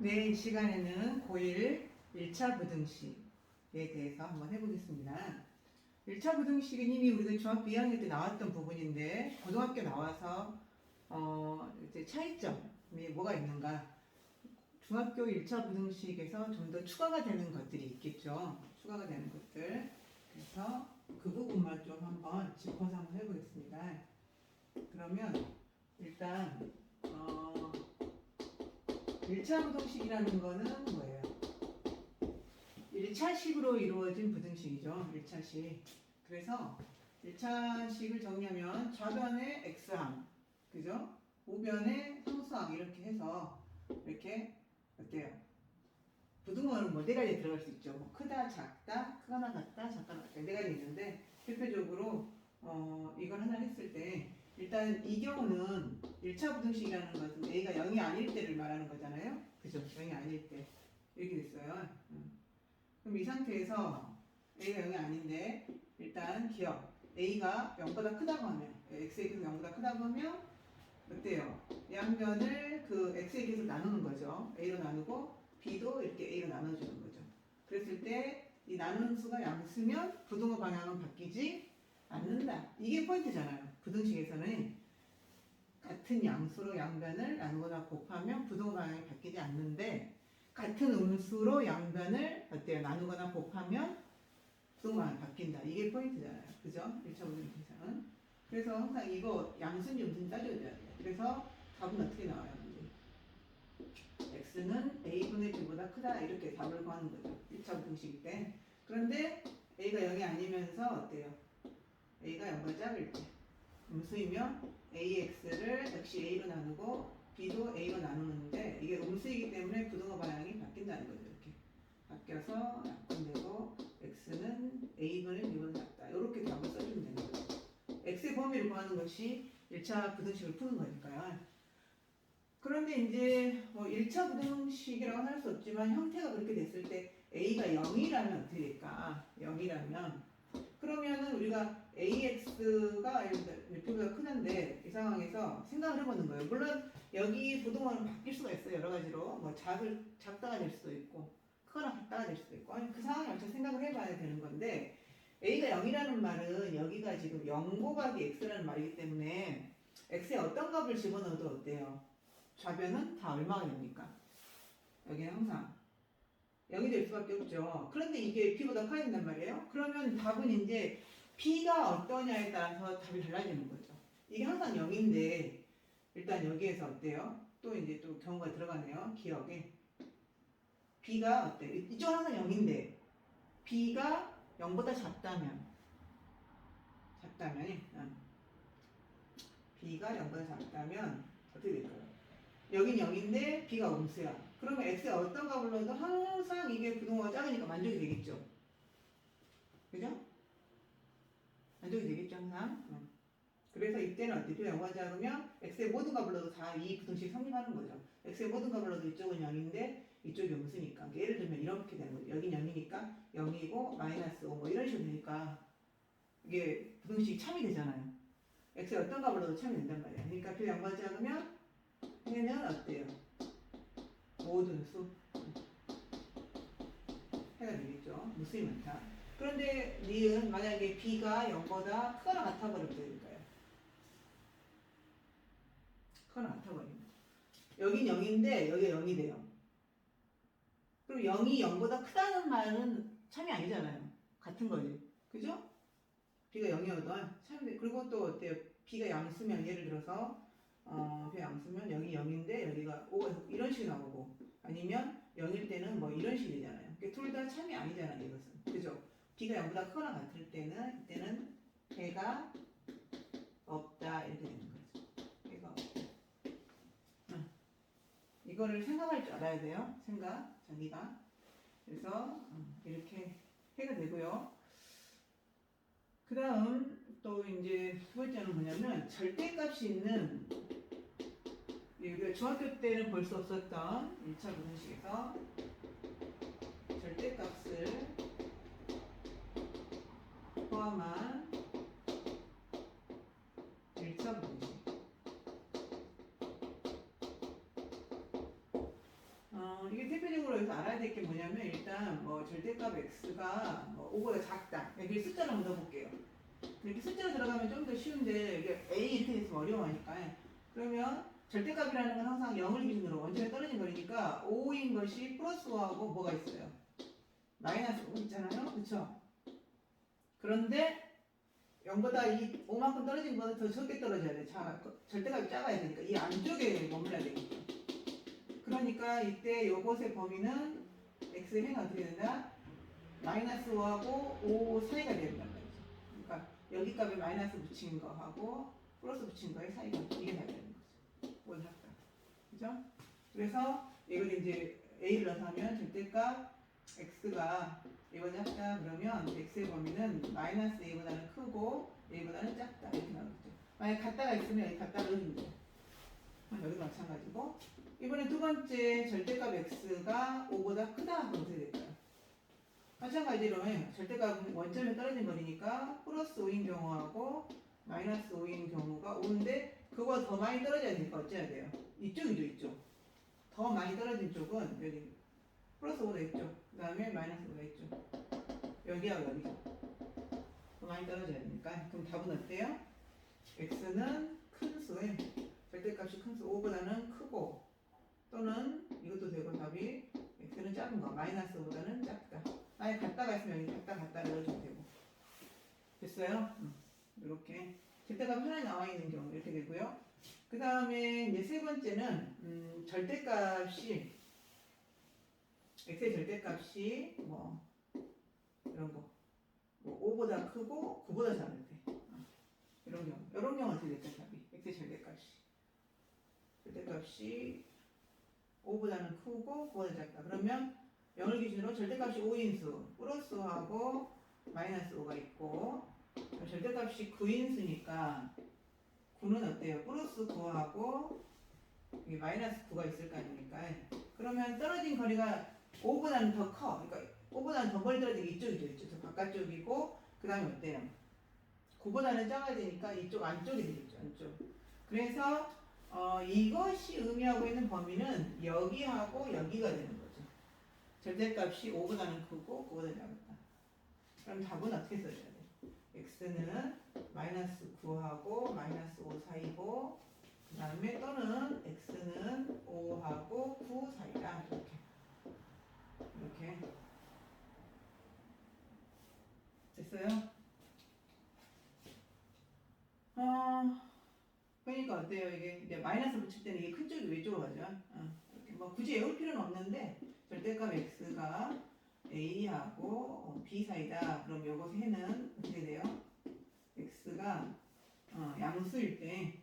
네, 이 시간에는 고1 1차 부등식에 대해서 한번 해보겠습니다. 1차 부등식은 이미 우리가 중학교 2학년 때 나왔던 부분인데 고등학교 나와서 이제 차이점이 뭐가 있는가? 중학교 1차 부등식에서 좀 더 추가가 되는 것들이 있겠죠. 추가가 되는 것들. 그래서 그 부분만 좀 한번 짚어서 한번 해보겠습니다. 그러면 일단 1차 부등식이라는 거는 뭐예요? 1차식으로 이루어진 부등식이죠. 1차식. 그래서 1차식을 정리하면 좌변에 x항, 그죠? 우변에 상수항 이렇게 해서 이렇게 어때요? 부등호는 뭐 네 가지 들어갈 수 있죠. 뭐 크다, 작다, 크거나 같다, 작거나 같다 네 가지 있는데 대표적으로 이걸 하나 했을 때 일단 이 경우는 1차 부등식이라는 것은 a가 0이 아닐 때를 말하는 거잖아요. 그죠? 0이 아닐 때 이렇게 됐어요. 그럼 이 상태에서 a가 0이 아닌데 일단 기억 a가 0보다 크다고 하면 x에 비해서 0보다 크다고 하면 어때요? 양변을 그 x에 비해서 나누는 거죠. a로 나누고 b도 이렇게 a로 나눠주는 거죠. 그랬을 때 이 나누는 수가 양수면 부등호 방향은 바뀌지 않는다. 이게 포인트잖아요. 부등식에서는 같은 양수로 양변을 나누거나 곱하면 부등호 방향이 바뀌지 않는데 같은 음수로 양변을 어때요? 나누거나 곱하면 부등호 방향이 바뀐다. 이게 포인트잖아요. 그죠? 1차 부등식에서는. 그래서 항상 이거 양수인지 음수인지 따져야 돼요. 그래서 답은 어떻게 나와요? x는 a분의 b보다 크다 이렇게 답을 구하는 거죠. 1차 부등식 때. 그런데 a가 0이 아니면서 어때요? a가 0보다 작을 때 음수이면 ax를 역시 a로 나누고 b도 a로 나누는데 이게 음수이기 때문에 부등호 방향이 바뀐다는 거죠. 이렇게 바뀌어서 약분되고 x는 a분의 b보다 작다. 이렇게 답을 써주면 되는 거죠. x의 범위를 구하는 것이 1차 부등식을 푸는 거니까요. 그런데 이제 뭐 1차 부등식이라고는 할 수 없지만 형태가 그렇게 됐을 때 a가 0이라면 어떻게 될까? 0이라면 그러면은 우리가 ax가 몇표보다 크는데 이 상황에서 생각을 해보는 거예요. 물론 여기 부등호는 바뀔 수가 있어요. 여러 가지로 뭐 작다가 될 수도 있고 크거나 같다가 될 수도 있고 아니 그 상황에 맞춰 생각을 해봐야 되는 건데 a가 0이라는 말은 여기가 지금 0 곱하기 x라는 말이기 때문에 x에 어떤 값을 집어넣어도 어때요? 좌변은 다 얼마가 됩니까? 여기는 항상 0이 될 수밖에 없죠. 그런데 이게 b보다 커야 된단 말이에요. 그러면 답은 이제 b가 어떠냐에 따라서 답이 달라지는 거죠. 이게 항상 0인데 일단 여기에서 어때요? 또 이제 또 경우가 들어가네요. 기억에 b가 어때? 이쪽은 항상 0인데 b가 0보다 작다면 b가 0보다 작다면 어떻게 될까요? 여긴 0인데 b가 음수야. 그러면 x에 어떤 값을 넣어도 항상 이게 부등호가 작으니까 만족이 되겠죠. 그죠? 만족이 되겠죠 항상. 그래서 이때는 어때? b가 0보다 작으면 x의 모든 값을 넣어도 다 이 부등식이 성립하는 거죠. x의 모든 값을 넣어도 이쪽은 0인데 이쪽이 음수니까. 예를 들면 이렇게 되는 거죠. 여긴 0이니까 0이고 마이너스 5 뭐 이런 식으로 되니까 이게 부등식이 참이 되잖아요. x에 어떤 값을 넣어도 참이 된단 말이야. 그러니까 b가 0보다 작으면 해는 어때요? 모든 수 해가 되겠죠. 무수히 많다. 그런데 니은 만약에 b가 0보다 크거나 같아 버리면 될까요? 크거나 같아 버리면 여긴 0인데 여기가 0이 돼요. 그럼 0이 0보다 크다는 말은 참이 아니잖아요. 같은 거지. 그죠? b가 0이어도 참이 돼. 그리고 또 어때요? b가 양수면 예를 들어서 b가 양수면 여기 0인데 여기가 5 이런 식이 나오고 아니면 0일 때는 뭐 이런 식이 되잖아요. 둘 다 참이 아니잖아요, 이것은. 그죠? b가 0보다 크거나 같을 때는 이때는 해가 없다 이렇게 되는 거죠. 해가 없다. 이거를 생각할 줄 알아야 돼요. 생각, 자기가. 그래서 이렇게 해가 되고요. 그 다음 또 이제 두 번째는 뭐냐면 절대값이 있는 우리가 중학교 때는 볼 수 없었던 1차 부등식에서 절대값을 포함한 1차 부등식. 이게 대표적으로 여기서 알아야 될 게 뭐냐면 일단 뭐 절대값 x가 뭐 5보다 작다. 여기 숫자를 한번 넣어볼게요. 이렇게 숫자로 들어가면 좀 더 쉬운데 이게 a 이렇게 됐으면 어려우니까 그러면 절대값이라는 건 항상 0을 기준으로 원점에 떨어진 거니까 5인 것이 플러스 5하고 뭐가 있어요? 마이너스 5 있잖아요. 그렇죠? 그런데 0보다 이 5만큼 떨어진 거는 더 적게 떨어져야 돼. 절대값이 작아야 되니까 이 안쪽에 머물러야 되니까. 그러니까 이때 요것의 범위는 x의 해는 어떻게 된다? 마이너스 5하고 5 사이가 된단 말이죠. 그러니까 여기 값에 마이너스 붙인 거하고 플러스 붙인 거의 사이가 이게 다 되는 거죠. 뭘 할까? 그죠? 그래서 이걸 이제 a를 넣어서 하면 절대값 x가 a보다 작다 그러면 x의 범위는 마이너스 a보다는 크고 a보다는 작다 이렇게 나오겠죠. 만약 같다가 있으면 여기 갖다 넣어주면 돼요. 여기도 마찬가지고 이번에 두 번째 절대값 x가 5보다 크다 그럼 어떻게 될까요? 마찬가지로 절대값은 원점에 떨어진 거리니까 플러스 5인 경우하고 마이너스 5인 경우가 5인데 그거보다 더 많이 떨어져야 되니까 어째야 돼요? 이쪽이죠 이쪽. 더 많이 떨어진 쪽은 여기 플러스 5가 있죠. 그 다음에 마이너스 5가 있죠. 여기하고 여기죠. 더 많이 떨어져야 되니까 그럼 답은 어때요? x는 큰 수에 절대값이 큰 수 5보다는 크고 또는 이것도 되고 답이 x는 작은 거 마이너스 5보다는 작다. 아예 같다가 있으면 여기 같다 넣어줘도 되고 됐어요? 이렇게 절대값 하나 나와 있는 경우 이렇게 되고요. 그 다음에 이제 세 번째는 절대값이 x의 절대값이 뭐 이런 거 뭐 5보다 크고 9보다 작을 때 이런 경우 어떻게 될까요? 답이 x의 절대값이 5보다는 크고 9보다 작다. 그러면 0을 기준으로 절대값이 5인수 플러스하고 마이너스 5가 있고 절대값이 9인수니까 9는 어때요? 플러스 9하고 여기 마이너스 9가 있을 거 아닙니까? 그러면 떨어진 거리가 5보다는 더 커. 그러니까 5보다는 더 멀리 떨어진 게 이쪽이죠. 이쪽 바깥쪽이고 그 다음에 어때요? 9보다는 작아야 되니까 이쪽 안쪽이 되겠죠. 안쪽. 그래서 이것이 의미하고 있는 범위는 여기하고 여기가 되는 거죠. 절대값이 5보다는 크고 9보다 작다. 그럼 답은 어떻게 써야 돼? x는 마이너스 9하고 마이너스 5 사이고 그 다음에 또는 x는 5하고 9 사이다. 이렇게 됐어요? 그러니까 어때요? 이게 이제 마이너스 붙일 때는 이게 큰 쪽이 왼쪽으로 가죠. 이렇게 뭐 굳이 외울 필요는 없는데 절대값 x가 a하고 b 사이다. 그럼 요것 해는 어떻게 돼요? x가 양수일 때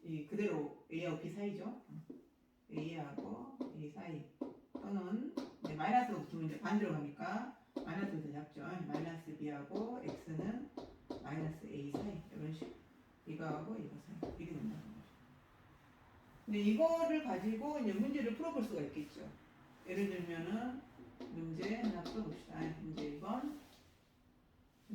이 그대로 a하고 b 사이죠. a하고 a 사이 또는 마이너스가 붙으면 이제 반대로 가니까 마이너스가 더 작죠. 마이너스 b하고 x는 마이너스 a 사이 이런 식 이거하고 이거 사이 이게 된다는 거죠. 근데 이거를 가지고 이제 문제를 풀어볼 수가 있겠죠. 예를 들면은 문제 하나 풀어봅시다. 문제 1번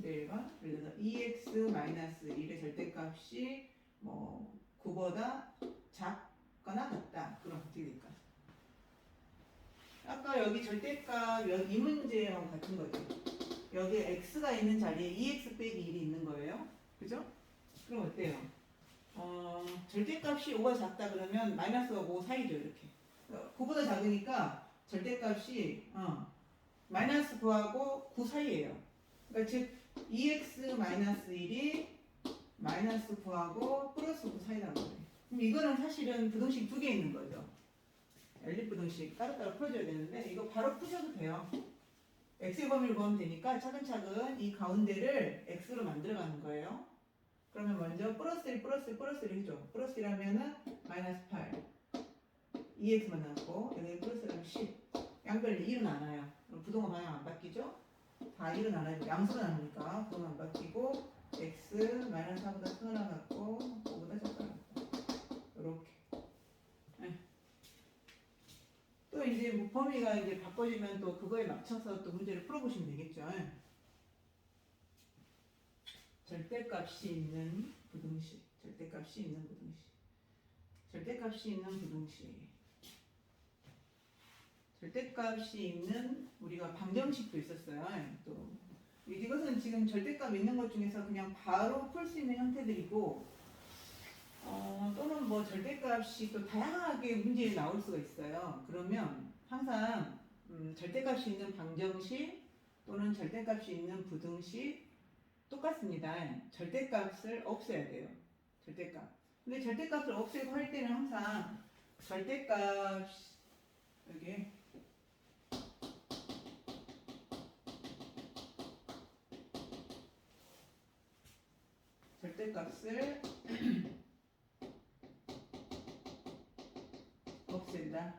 예를 들어서 2x-1의 절대값이 뭐 9보다 작거나 같다. 그럼 어떻게 될까요? 아까 여기 절대값 여기 이 문제하고 같은 거죠. 여기 x가 있는 자리에 2x 빼기 1이 있는 거예요. 그죠? 그럼 어때요? 절대값이 5가 작다 그러면 마이너스하고 5 사이죠. 이렇게 9보다 작으니까 절대값이 마이너스 9하고 9 사이예요. 그러니까 즉 2x-1이 마이너스 9하고 플러스 9 사이라는 거예요. 그럼 이거는 사실은 부등식 두 개 있는 거죠. 연립 부등식 따로따로 풀어줘야 되는데 이거 바로 푸셔도 돼요. x의 범위를 구하면 되니까 차근차근 이 가운데를 x로 만들어가는 거예요. 그러면 먼저 플러스 1 해줘. 플러스 1하면은 마이너스 8 2x만 남고 여기 플러스라면 10 양변이 1은 안 와요. 그럼 부동호 방향 안 바뀌죠? 다 1은 안 와요. 양수가 나오니까 그건 안 바뀌고 x 마이너스 4보다 크거나 같고 5보다 작거나 같다. 이렇게 또 이제 뭐 범위가 이제 바꿔지면 또 그거에 맞춰서 또 문제를 풀어보시면 되겠죠. 절대값이 있는 부등식. 절대값이 있는 우리가 방정식도 있었어요. 또 이것은 지금 절대값 있는 것 중에서 그냥 바로 풀 수 있는 형태들이고 또는 뭐 절대값이 또 다양하게 문제에 나올 수가 있어요. 그러면 항상 절대값이 있는 방정식 또는 절대값이 있는 부등식 똑같습니다. 절대값을 없애야 돼요. 절대값. 근데 절대값을 없애고 할 때는 항상 절대값 여기 절대값을 없앤다.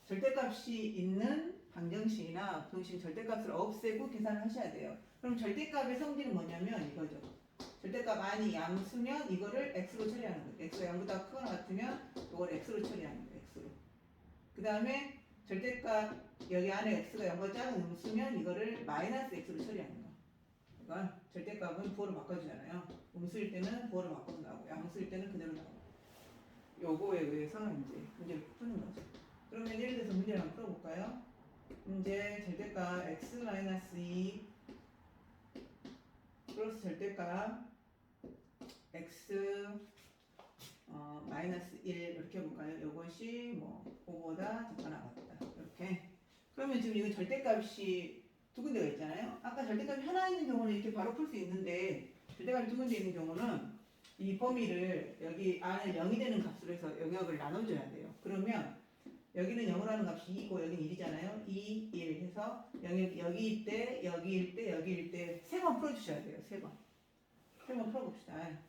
절대값이 있는 방정식이나 부등식 절대값을 없애고 계산을 하셔야 돼요. 그럼 절대값의 성질은 뭐냐면 이거죠. 절대값 안이 양수면 이거를 x로 처리하는 거예요. x가 0보다 크거나 같으면 이걸 x로 처리하는 거예요. x로. 그 다음에 절대값 여기 안에 x가 0보다 작은 음수면 이거를 마이너스 x로 처리하는 거예요. 그러니까 절대값은 부호로 바꿔주잖아요. 음수일 때는 부호로 바꿔서 나오고 양수일 때는 그대로 나오고 요거에 의해서 이제 문제를 푸는 거죠. 그러면 예를 들어서 문제를 한번 풀어볼까요? 문제 절대값 x-2 플러스 절대값 x 마이너스 1 이렇게 해볼까요? 요것이 뭐 5보다 작거나 같다. 이렇게. 그러면 지금 이거 절대값이 두 군데가 있잖아요. 아까 절대값이 하나 있는 경우는 이렇게 바로 풀 수 있는데 절대값이 두 군데 있는 경우는 이 범위를 여기 안에 0이 되는 값으로 해서 영역을 나눠줘야 돼요. 그러면 여기는 0으로 하는 값이 2고 여기는 1이잖아요. 2, 1 해서 여기일 때, 여기일 때, 여기일 때 세 번 풀어주셔야 돼요. 세 번. 세 번 풀어봅시다.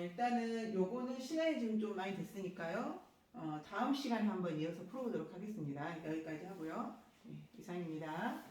일단은 요거는 시간이 지금 좀 많이 됐으니까요. 다음 시간에 한번 이어서 풀어보도록 하겠습니다. 여기까지 하고요. 네, 이상입니다.